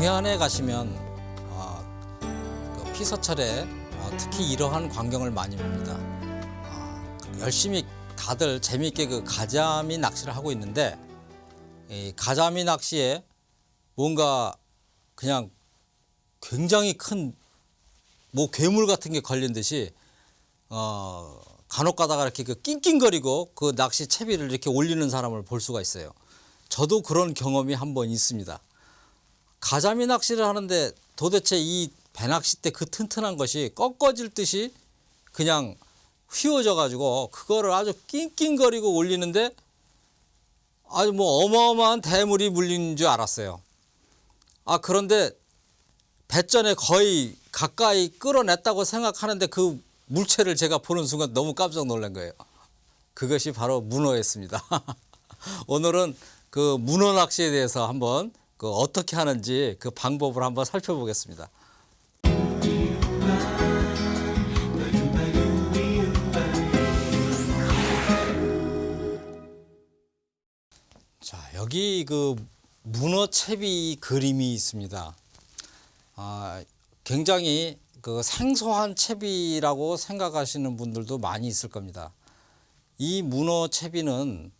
동해안에 가시면 그 피서철에 특히 이러한 광경을 많이 봅니다. 열심히 다들 재미있게 그 가자미 낚시를 하고 있는데, 이 가자미 낚시에 뭔가 그냥 굉장히 큰 뭐 괴물 같은 게 걸린 듯이 간혹 가다가 이렇게 그 낑낑거리고 그 낚시 채비를 이렇게 올리는 사람을 볼 수가 있어요. 저도 그런 경험이 한 번 있습니다. 가자미 낚시를 하는데 도대체 이 배낚시 때 그 튼튼한 것이 꺾어질 듯이 그냥 휘어져 가지고 그거를 아주 낑낑거리고 올리는데 아주 뭐 어마어마한 대물이 물린 줄 알았어요. 그런데 배전에 거의 가까이 끌어냈다고 생각하는데 그 물체를 제가 보는 순간 너무 깜짝 놀란 거예요. 그것이 바로 문어였습니다. 오늘은 그 문어 낚시에 대해서 한번 그 어떻게 하는지 그 방법을 한번 살펴보겠습니다. 자, 여기 그 문어 채비 그림이 있습니다. 굉장히 그 생소한 채비라고 생각하시는 분들도 많이 있을 겁니다. 이 문어 채비는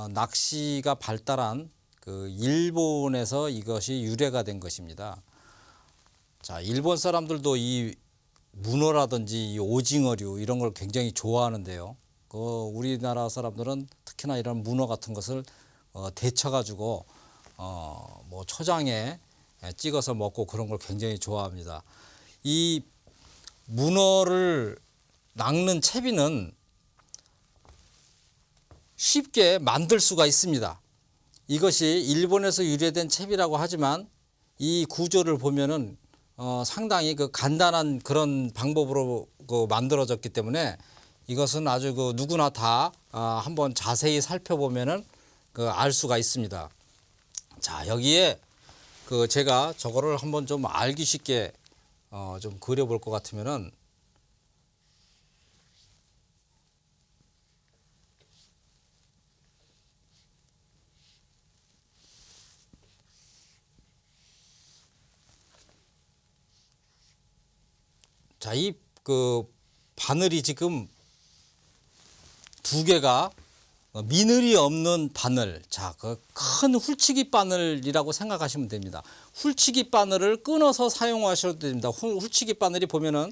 낚시가 발달한 그 일본에서 이것이 유래가 된 것입니다. 자, 일본 사람들도 이 문어라든지 이 오징어류 이런 걸 굉장히 좋아하는데요. 우리나라 사람들은 특히나 이런 문어 같은 것을 데쳐가지고 뭐 초장에 찍어서 먹고 그런 걸 굉장히 좋아합니다. 이 문어를 낚는 채비는 쉽게 만들 수가 있습니다. 이것이 일본에서 유래된 채비라고 하지만 이 구조를 보면은 상당히 그 간단한 그런 방법으로 만들어졌기 때문에 이것은 아주 그 누구나 다 한번 자세히 살펴보면은 알 수가 있습니다. 자, 여기에 제가 저거를 한번 좀 알기 쉽게 좀 그려볼 것 같으면은 자, 이 바늘이 지금 두 개가 미늘이 없는 바늘, 자, 그 큰 훌치기 바늘이라고 생각하시면 됩니다. 훌치기 바늘을 끊어서 사용하셔도 됩니다. 훌치기 바늘이 보면은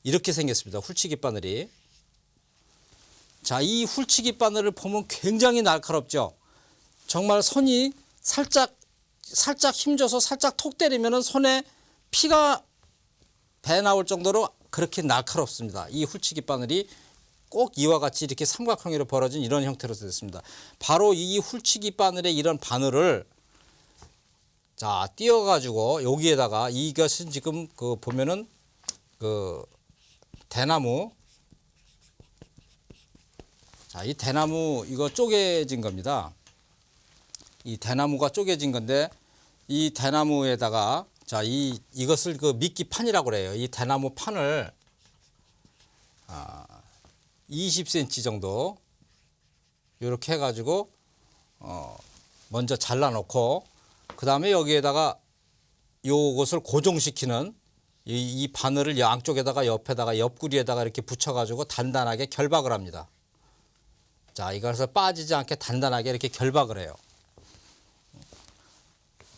이렇게 생겼습니다. 훌치기 바늘이. 자, 이 훌치기 바늘을 보면 굉장히 날카롭죠. 정말 손이 살짝 힘줘서 살짝 톡 때리면은 손에 피가 배 나올 정도로 그렇게 날카롭습니다. 이 훌치기 바늘이 꼭 이와 같이 이렇게 삼각형으로 벌어진 이런 형태로 됐습니다. 바로 이 훌치기 바늘의 이런 바늘을 자 띄어가지고 여기에다가 이것은 지금 보면은 대나무, 자, 이 대나무 이거 쪼개진 겁니다. 이 대나무가 쪼개진 건데 이 대나무에다가 자 이것을 미끼판이라고 그래요. 이 대나무 판을 20cm 정도 이렇게 해가지고 먼저 잘라놓고 그 다음에 여기에다가 요것을 고정시키는 이 바늘을 양쪽에다가 옆에다가 옆구리에다가 이렇게 붙여가지고 단단하게 결박을 합니다. 자, 이것을 빠지지 않게 단단하게 이렇게 결박을 해요.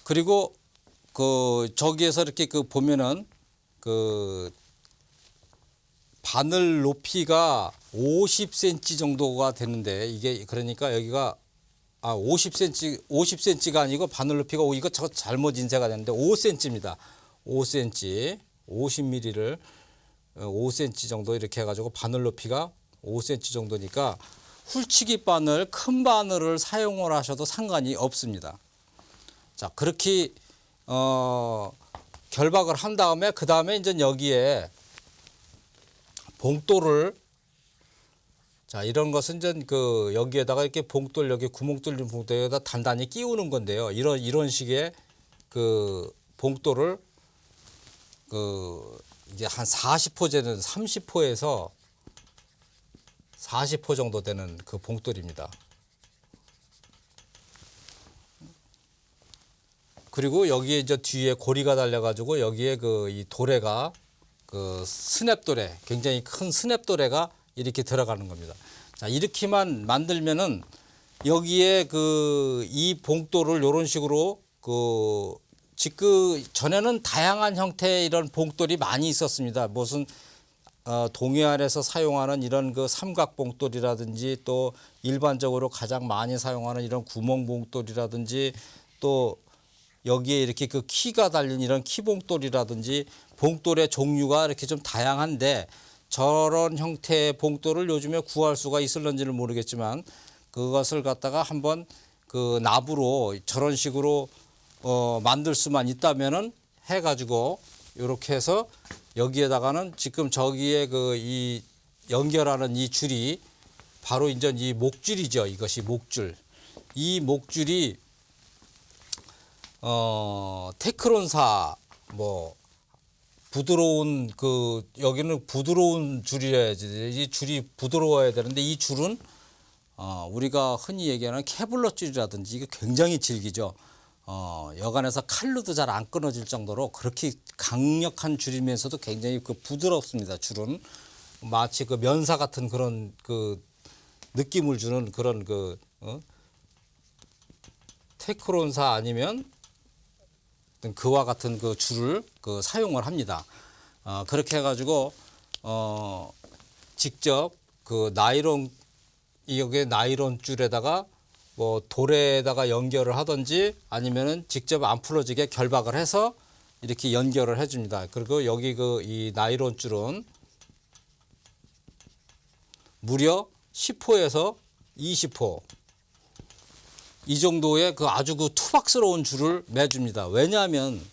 그리고 저기에서 이렇게 보면은 바늘 높이가 50cm 정도가 되는데 이게 그러니까 여기가 50cm가 아니고 바늘 높이가 이거 저 잘못 인쇄가 됐는데 5cm입니다. 5cm, 50mm를 5cm 정도 이렇게 해가지고 바늘 높이가 5cm 정도니까 훌치기 바늘, 큰 바늘을 사용을 하셔도 상관이 없습니다. 자, 그렇게 결박을 한 다음에 그 다음에 이제 여기에 봉돌을 자 이런 것은 이제 여기에다가 이렇게 봉돌 여기 구멍 뚫린 봉돌에다 단단히 끼우는 건데요. 이런 식의 봉돌을 이제 한 40호 되는 30호에서 40호 정도 되는 그 봉돌입니다. 그리고 여기에 이제 뒤에 고리가 달려가지고 여기에 그 이 도래가 그 스냅도래, 굉장히 큰 스냅도래가 이렇게 들어가는 겁니다. 자, 이렇게만 만들면은 여기에 그 이 봉돌을 이런 식으로 전에는 다양한 형태의 이런 봉돌이 많이 있었습니다. 무슨 동해안에서 사용하는 이런 그 삼각 봉돌이라든지 또 일반적으로 가장 많이 사용하는 이런 구멍 봉돌이라든지 또 여기에 이렇게 그 키가 달린 이런 키 봉돌이라든지 봉돌의 종류가 이렇게 좀 다양한데 저런 형태의 봉돌을 요즘에 구할 수가 있을런지는 모르겠지만 그것을 갖다가 한번 그 납으로 저런 식으로 만들 수만 있다면은 해가지고 이렇게 해서 여기에다가는 지금 저기에 그 이 연결하는 이 줄이 바로 이제 이 목줄이죠. 이것이 목줄. 이 목줄이 테크론사 뭐 부드러운 그 여기는 부드러운 줄이라야지. 이 줄이 부드러워야 되는데 이 줄은 우리가 흔히 얘기하는 케블러 줄이라든지 이게 굉장히 질기죠. 여간에서 칼로도 잘 안 끊어질 정도로 그렇게 강력한 줄이면서도 굉장히 그 부드럽습니다. 줄은 마치 그 면사 같은 그런 그 느낌을 주는 그런 그 테크론사 아니면 그와 같은 그 줄을 그 사용을 합니다. 그렇게 해가지고 직접 그 나이론 여기에 나이론 줄에다가 뭐 돌에다가 연결을 하든지 아니면은 직접 안 풀어지게 결박을 해서 이렇게 연결을 해줍니다. 그리고 여기 그 이 나이론 줄은 무려 10호에서 20호 이 정도의 그 아주 그 투박스러운 줄을 매줍니다. 왜냐하면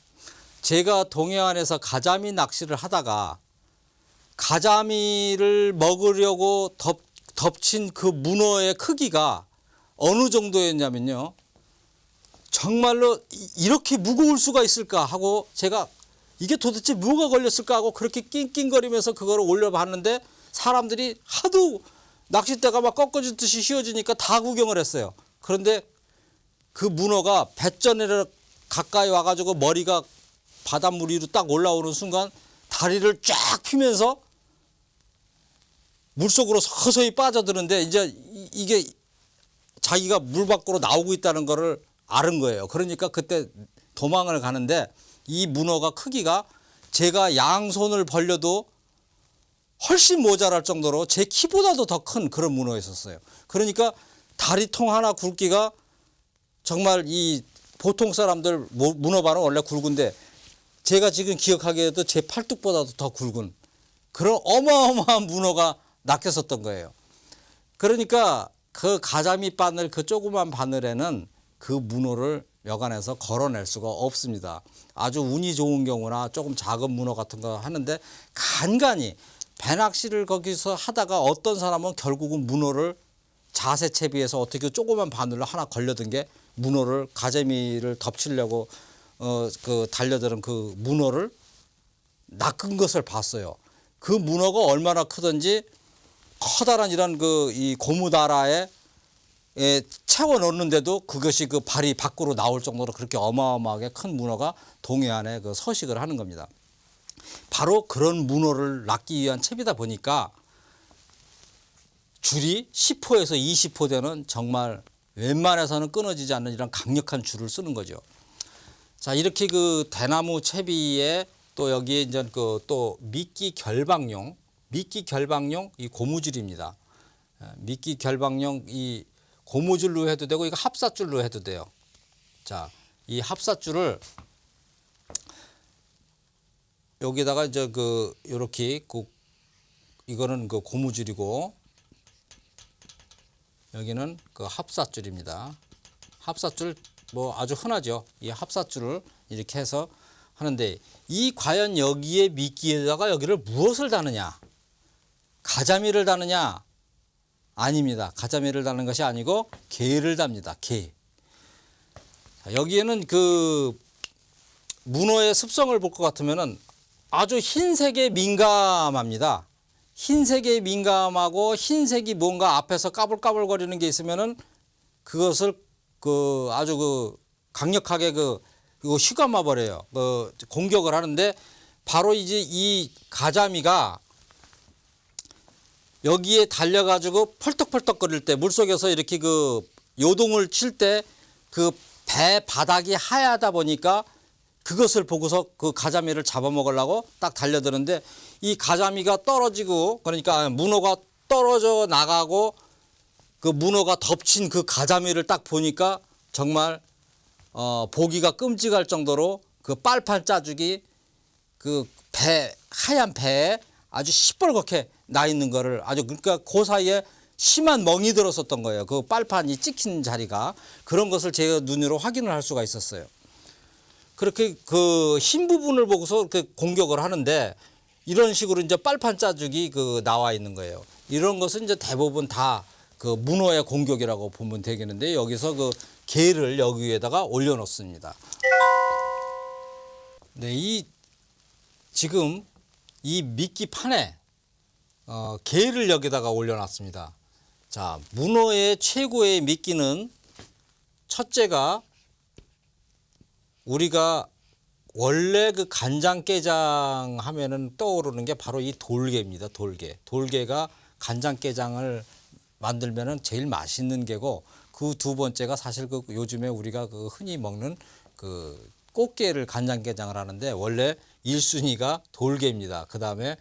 제가 동해안에서 가자미 낚시를 하다가 가자미를 먹으려고 덮친 그 문어의 크기가 어느 정도였냐면요. 정말로 이렇게 무거울 수가 있을까 하고 제가 이게 도대체 뭐가 걸렸을까 하고 그렇게 낑낑거리면서 그거를 올려봤는데 사람들이 하도 낚싯대가 막 꺾어지듯이 휘어지니까 다 구경을 했어요. 그런데 그 문어가 배전에 가까이 와가지고 머리가 바닷물 위로 딱 올라오는 순간 다리를 쫙 펴면서 물속으로 서서히 빠져드는데 이제 이게 자기가 물 밖으로 나오고 있다는 거를 알은 거예요. 그러니까 그때 도망을 가는데 이 문어가 크기가 제가 양손을 벌려도 훨씬 모자랄 정도로 제 키보다도 더 큰 그런 문어였었어요. 그러니까 다리통 하나 굵기가 정말 이 보통 사람들 문어발은 원래 굵은데 제가 지금 기억하기에도 제 팔뚝보다도 더 굵은 그런 어마어마한 문어가 낚였었던 거예요. 그러니까 그 가자미 바늘 그 조그만 바늘에는 그 문어를 여간에서 걸어낼 수가 없습니다. 아주 운이 좋은 경우나 조금 작은 문어 같은 거 하는데 간간히 배낚시를 거기서 하다가 어떤 사람은 결국은 문어를 자세 채비해서 어떻게 조그만 바늘로 하나 걸려든 게 문어를 가재미를 덮치려고 그 달려드는 그 문어를 낚은 것을 봤어요. 그 문어가 얼마나 크든지 커다란 이런 그 이 고무다라에 채워 넣는데도 그것이 그 발이 밖으로 나올 정도로 그렇게 어마어마하게 큰 문어가 동해안에 그 서식을 하는 겁니다. 바로 그런 문어를 낚기 위한 채비다 보니까 줄이 10호에서 20호 되는 정말 웬만해서는 끊어지지 않는 이런 강력한 줄을 쓰는 거죠. 자, 이렇게 그 대나무 채비에 또 여기에 이제 그 또 미끼 결박용 이 고무줄입니다. 미끼 결박용 이 고무줄로 해도 되고 이거 합사줄로 해도 돼요. 자, 이 합사줄을 여기다가 이제 그 요렇게 이거는 그 고무줄이고 여기는 그 합사줄입니다. 합사줄 뭐 아주 흔하죠. 이 합사줄을 이렇게 해서 하는데 이 과연 여기에 미끼에다가 여기를 무엇을 다느냐? 가자미를 다느냐? 아닙니다. 가자미를 다는 것이 아니고 게를 답니다. 게. 여기에는 그 문어의 습성을 볼 것 같으면은 아주 흰색에 민감합니다. 흰색에 민감하고 흰색이 뭔가 앞에서 까불까불거리는 게 있으면은 그것을 그 아주 그 강력하게 그 이거 휘감아 버려요. 공격을 하는데 바로 이제 이 가자미가 여기에 달려가지고 펄떡펄떡거릴 때 물속에서 이렇게 그 요동을 칠 때 그 배 바닥이 하얗다 보니까 그것을 보고서 그 가자미를 잡아먹으려고 딱 달려드는데 이 가자미가 떨어지고 그러니까 문어가 떨어져 나가고 그 문어가 덮친 그 가자미를 딱 보니까 정말 보기가 끔찍할 정도로 그 빨판 짜죽이 그 배 하얀 배에 아주 시뻘겋게 나 있는 거를 아주 그러니까 그 사이에 심한 멍이 들었었던 거예요. 그 빨판이 찍힌 자리가 그런 것을 제가 눈으로 확인을 할 수가 있었어요. 그렇게 그 흰 부분을 보고서 그 공격을 하는데 이런 식으로 이제 빨판 짜죽이 그 나와 있는 거예요. 이런 것은 이제 대부분 다 그 문어의 공격이라고 보면 되겠는데 여기서 그 게를 여기 위에다가 올려놓습니다. 네, 이 지금 이 미끼 판에 게를 여기다가 올려놨습니다. 자, 문어의 최고의 미끼는 첫째가 우리가 원래 그 간장게장 하면은 떠오르는 게 바로 이 돌게입니다. 돌게. 돌게가 간장게장을 만들면은 제일 맛있는 게고 그 두 번째가 사실 그 요즘에 우리가 그 흔히 먹는 그 꽃게를 간장게장을 하는데 원래 1순위가 돌게입니다. 그 다음에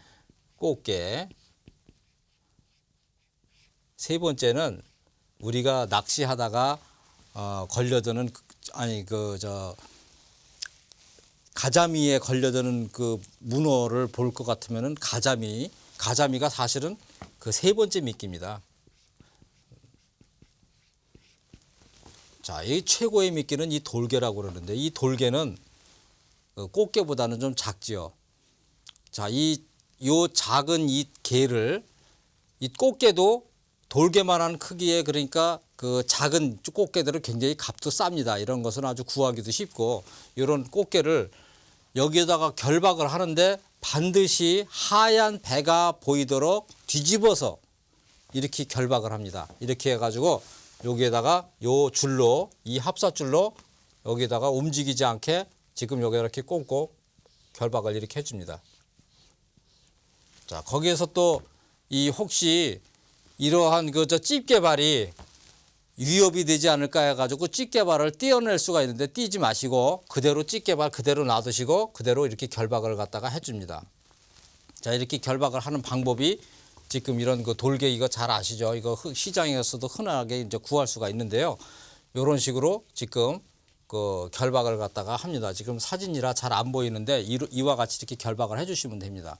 꽃게. 세 번째는 우리가 낚시하다가 걸려드는 가자미에 걸려드는 그 문어를 볼 것 같으면은 가자미가 사실은 그 세 번째 미끼입니다. 자, 이 최고의 미끼는 이 돌게라고 그러는데 이 돌게는 꽃게보다는 좀 작지요. 자, 요 작은 이 게를 이 꽃게도 돌게만한 크기에 그러니까 그 작은 꽃게들은 굉장히 값도 쌉니다. 이런 것은 아주 구하기도 쉽고 이런 꽃게를 여기에다가 결박을 하는데 반드시 하얀 배가 보이도록 뒤집어서 이렇게 결박을 합니다. 이렇게 해가지고 여기에다가 요 줄로 이 합사줄로 여기에다가 움직이지 않게 지금 여기 이렇게 꽁꽁 결박을 이렇게 해줍니다. 자, 거기에서 또 이 혹시 이러한 그 집게발이 위협이 되지 않을까 해가지고 집게발을 떼어낼 수가 있는데 떼지 마시고 그대로 집게발 그대로 놔두시고 그대로 이렇게 결박을 갖다가 해줍니다. 자, 이렇게 결박을 하는 방법이 지금 이런 그 돌게 이거 잘 아시죠? 이거 시장에서도 흔하게 이제 구할 수가 있는데요. 이런 식으로 지금 그 결박을 갖다가 합니다. 지금 사진이라 잘 안 보이는데 이와 같이 이렇게 결박을 해주시면 됩니다.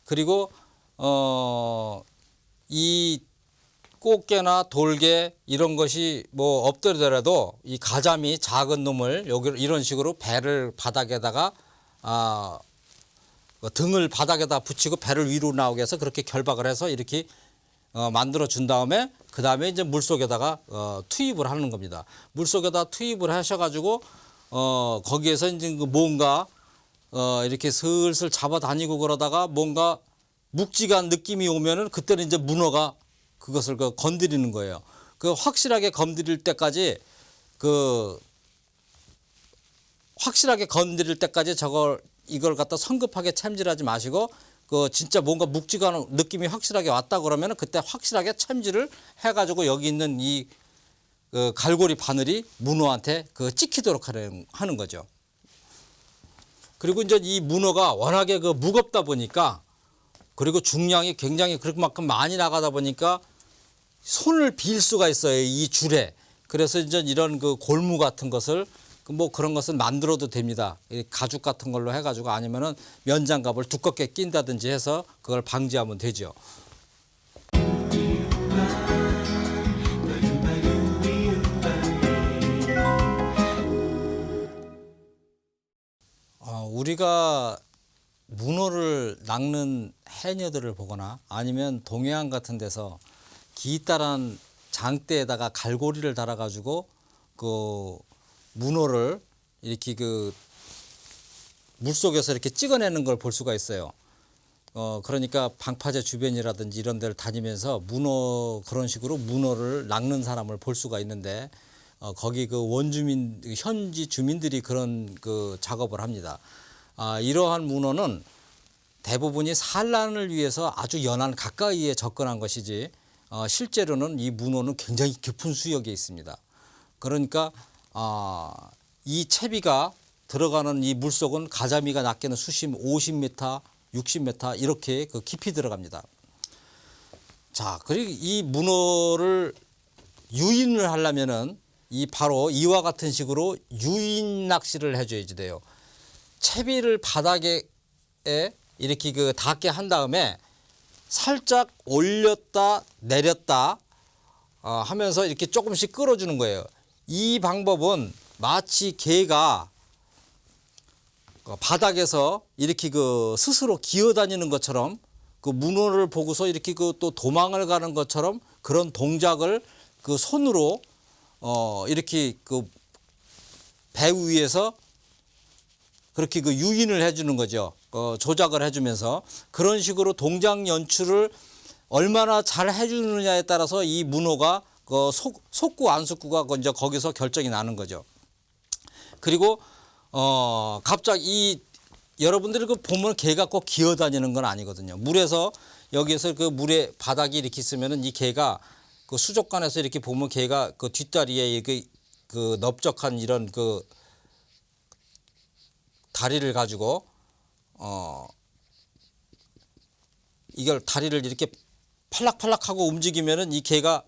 그리고 이 꽃게나 돌게 이런 것이 뭐 없더라도 이 가자미 작은 놈을 여기 이런 식으로 배를 바닥에다가 등을 바닥에다 붙이고 배를 위로 나오게 해서 그렇게 결박을 해서 이렇게 만들어 준 다음에 그 다음에 이제 물 속에다가 투입을 하는 겁니다. 물 속에다 투입을 하셔가지고 거기에서 이제 뭔가 이렇게 슬슬 잡아다니고 그러다가 뭔가 묵직한 느낌이 오면은 그때는 이제 문어가 그것을 건드리는 거예요. 그 확실하게 건드릴 때까지 이걸 갖다 성급하게 챔질하지 마시고 진짜 뭔가 묵직한 느낌이 확실하게 왔다 그러면 그때 확실하게 챔질을 해가지고 여기 있는 이 갈고리 바늘이 문어한테 찍히도록 하는 거죠. 그리고 이제 이 문어가 워낙에 무겁다 보니까 그리고 중량이 굉장히 그만큼 많이 나가다 보니까 손을 빌 수가 있어요, 이 줄에. 그래서 이제 이런 골무 같은 것을 뭐 그런 것은 만들어도 됩니다. 가죽 같은 걸로 해가지고 아니면은 면장갑을 두껍게 낀다든지 해서 그걸 방지하면 되죠. 우리가 문어를 낚는 해녀들을 보거나 아니면 동해안 같은 데서 기따란 장대에다가 갈고리를 달아가지고 문어를 이렇게 물속에서 이렇게 찍어내는 걸 볼 수가 있어요. 그러니까 방파제 주변이라든지 이런 데를 다니면서 그런 식으로 문어를 낚는 사람을 볼 수가 있는데 거기 그 원주민 현지 주민들이 그런 그 작업을 합니다. 이러한 문어는 대부분이 산란을 위해서 아주 연안 가까이에 접근한 것이지 실제로는 이 문어는 굉장히 깊은 수역에 있습니다. 그러니까 이 채비가 들어가는 이 물속은 가자미가 낮게는 수심 50m, 60m 이렇게 그 깊이 들어갑니다. 자, 그리고 이 문어를 유인을 하려면은 바로 이와 같은 식으로 유인 낚시를 해줘야지 돼요. 채비를 바닥에 이렇게 그 닿게 한 다음에 살짝 올렸다 내렸다 하면서 이렇게 조금씩 끌어주는 거예요. 이 방법은 마치 개가 바닥에서 이렇게 그 스스로 기어다니는 것처럼 그 문어를 보고서 이렇게 그 또 도망을 가는 것처럼 그런 동작을 그 손으로 이렇게 그 배 위에서 그렇게 그 유인을 해주는 거죠. 조작을 해주면서 그런 식으로 동작 연출을 얼마나 잘 해주느냐에 따라서 이 문어가 속구 안 속구가 이제 거기서 결정이 나는 거죠. 그리고 갑자기 여러분들이 그 보면 개가 꼭 기어다니는 건 아니거든요. 물에서 여기에서 그 물에 바닥이 이렇게 있으면은 이 개가 그 수족관에서 이렇게 보면 개가 그 뒷다리에 그 넓적한 이런 그 다리를 가지고 이걸 다리를 이렇게 팔락팔락하고 움직이면은 이 개가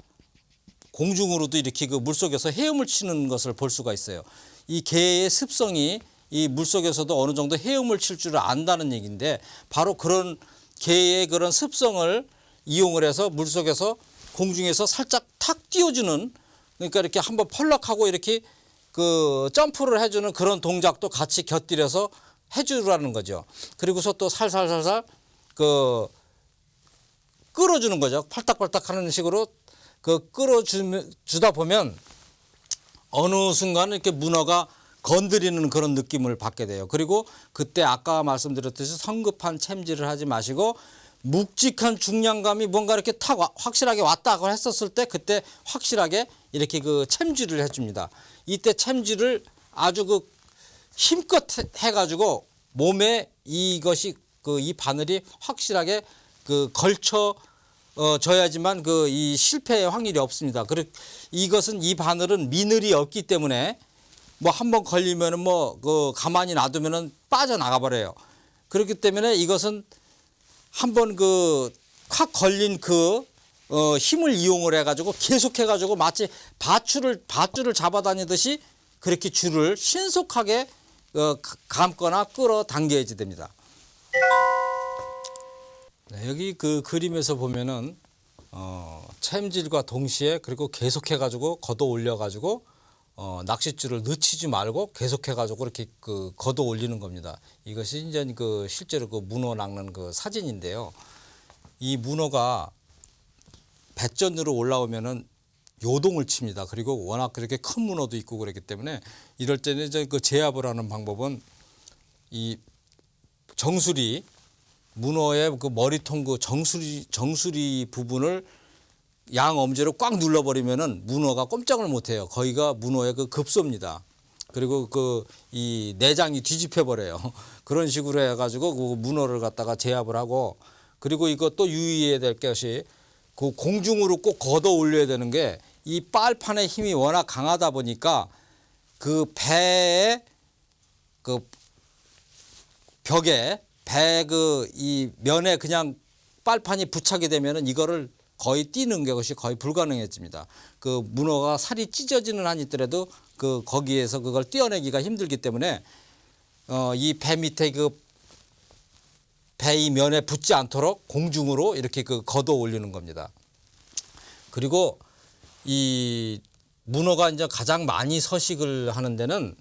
공중으로도 이렇게 그 물속에서 헤엄을 치는 것을 볼 수가 있어요. 이 개의 습성이 이 물속에서도 어느 정도 헤엄을 칠 줄 안다는 얘기인데 바로 그런 개의 그런 습성을 이용을 해서 물속에서 공중에서 살짝 탁 띄워주는 그러니까 이렇게 한번 펄럭하고 이렇게 그 점프를 해주는 그런 동작도 같이 곁들여서 해주라는 거죠. 그리고서 또 살살살살 그 끌어주는 거죠. 팔딱팔딱 하는 식으로 그 끌어주다 보면 어느 순간 이렇게 문어가 건드리는 그런 느낌을 받게 돼요. 그리고 그때 아까 말씀드렸듯이 성급한 챔질을 하지 마시고 묵직한 중량감이 뭔가 이렇게 탁 확실하게 왔다고 했었을 때 그때 확실하게 이렇게 그 챔질을 해줍니다. 이때 챔질을 아주 그 힘껏 해가지고 몸에 이것이 그 이 바늘이 확실하게 그 걸쳐 져야지만 그 이 실패의 확률이 없습니다. 그리고 이것은 이 바늘은 미늘이 없기 때문에 뭐 한번 걸리면은 뭐 그 가만히 놔두면은 빠져나가 버려요. 그렇기 때문에 이것은 한번 그 확 걸린 그 힘을 이용을 해가지고 계속해가지고 마치 밧줄을 잡아다니듯이 그렇게 줄을 신속하게 감거나 끌어당겨야지 됩니다. 네, 여기 그 그림에서 보면은 챔질과 동시에 그리고 계속해가지고 걷어 올려가지고 낚싯줄을 늦추지 말고 계속해가지고 이렇게 그 걷어 올리는 겁니다. 이것이 이제 그 실제로 그 문어 낚는 그 사진인데요. 이 문어가 배전으로 올라오면은 요동을 칩니다. 그리고 워낙 그렇게 큰 문어도 있고 그렇기 때문에 이럴 때는 이제 그 제압을 하는 방법은 이 정수리 문어의 그 머리통 그 정수리 부분을 양 엄지로 꽉 눌러버리면은 문어가 꼼짝을 못해요. 거기가 문어의 그 급소입니다. 그리고 그 이 내장이 뒤집혀 버려요. 그런 식으로 해가지고 그 문어를 갖다가 제압을 하고 그리고 이것도 유의해야 될 것이 그 공중으로 꼭 걷어 올려야 되는 게 이 빨판의 힘이 워낙 강하다 보니까 그 배의 그 벽에 배 그 이 면에 그냥 빨판이 부착이 되면은 이거를 거의 띄는 것이 거의 불가능해집니다. 그 문어가 살이 찢어지는 한이 있더라도 그 거기에서 그걸 떼어내기가 힘들기 때문에 이 배 밑에 그 배 면에 붙지 않도록 공중으로 이렇게 그 걷어 올리는 겁니다. 그리고 이 문어가 이제 가장 많이 서식을 하는 데는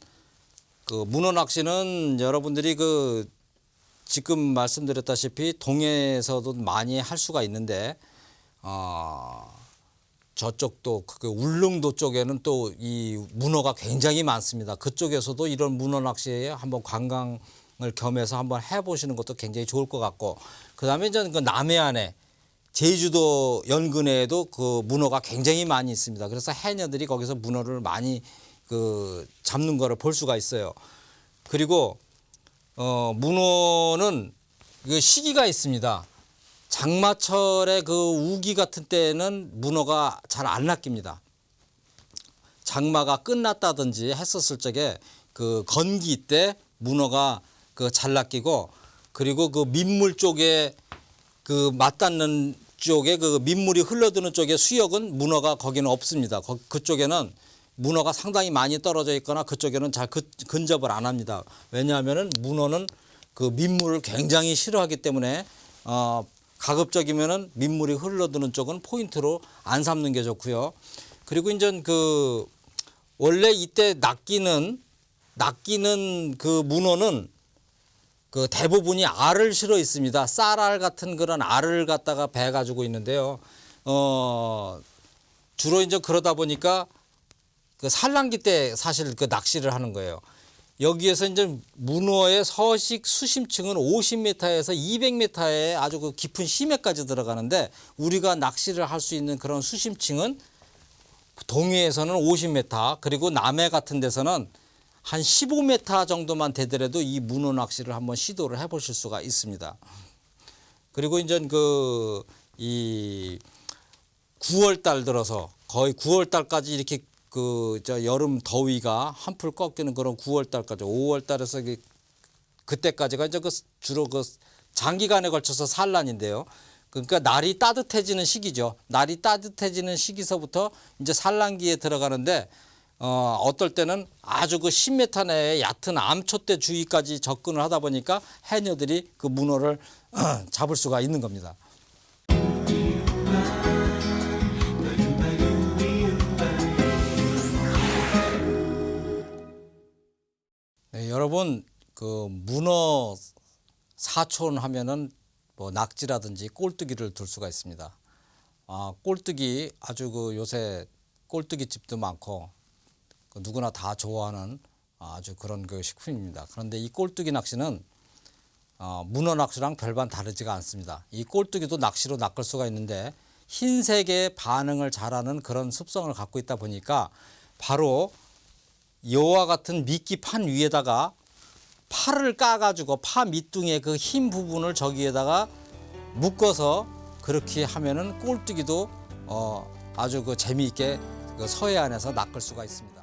그 문어 낚시는 여러분들이 그 지금 말씀드렸다시피 동해에서도 많이 할 수가 있는데 저쪽도 그 울릉도 쪽에는 또 이 문어가 굉장히 많습니다. 그쪽에서도 이런 문어 낚시에 한번 관광을 겸해서 한번 해보시는 것도 굉장히 좋을 것 같고, 그 다음에 이제 그 남해안에 제주도 연근에도 그 문어가 굉장히 많이 있습니다. 그래서 해녀들이 거기서 문어를 많이 그 잡는 거를 볼 수가 있어요. 그리고 문어는 그 시기가 있습니다. 장마철에 그 우기 같은 때는 문어가 잘 안 낚입니다. 장마가 끝났다든지 했었을 적에 그 건기 때 문어가 그 잘 낚이고, 그리고 그 민물 쪽에 그 맞닿는 쪽에 그 민물이 흘러드는 쪽에 수역은 문어가 거기는 없습니다. 그쪽에는 문어가 상당히 많이 떨어져 있거나 그쪽에는 잘 근접을 안 합니다. 왜냐하면은 문어는 그 민물을 굉장히 싫어하기 때문에 가급적이면은 민물이 흘러드는 쪽은 포인트로 안 삼는 게 좋고요. 그리고 이제 그 원래 이때 낚이는 그 문어는 그 대부분이 알을 실어 있습니다. 쌀알 같은 그런 알을 갖다가 배 가지고 있는데요. 주로 이제 그러다 보니까 그 산란기 때 사실 그 낚시를 하는 거예요. 여기에서 이제 문어의 서식 수심층은 50m에서 200m의 아주 그 깊은 심해까지 들어가는데, 우리가 낚시를 할 수 있는 그런 수심층은 동해에서는 50m, 그리고 남해 같은 데서는 한 15m 정도만 되더라도 이 문어 낚시를 한번 시도를 해보실 수가 있습니다. 그리고 이제 그 이 9월 달 들어서 거의 9월 달까지 이렇게 그 여름 더위가 한풀 꺾이는 그런 9월 달까지, 5월 달에서 그때까지가 이제 그 주로 그 장기간에 걸쳐서 산란인데요. 그러니까 날이 따뜻해지는 시기죠. 날이 따뜻해지는 시기서부터 이제 산란기에 들어가는데, 어떨 때는 아주 그 10m 내에 얕은 암초대 주위까지 접근을 하다 보니까 해녀들이 그 문어를 잡을 수가 있는 겁니다. 네, 여러분 그 문어 사촌 하면은 뭐 낙지라든지 꼴뚜기를 둘 수가 있습니다. 꼴뚜기 아주 그 요새 꼴뚜기 집도 많고 그 누구나 다 좋아하는 아주 그런 그 식품입니다. 그런데 이 꼴뚜기 낚시는 문어 낚시랑 별반 다르지가 않습니다. 이 꼴뚜기도 낚시로 낚을 수가 있는데 흰색의 반응을 잘하는 그런 습성을 갖고 있다 보니까 바로 이와 같은 미끼 판 위에다가 팔을 까가지고 파 밑둥의 그 흰 부분을 저기에다가 묶어서 그렇게 하면은 꼴뚜기도 아주 그 재미있게 그 서해안에서 낚을 수가 있습니다.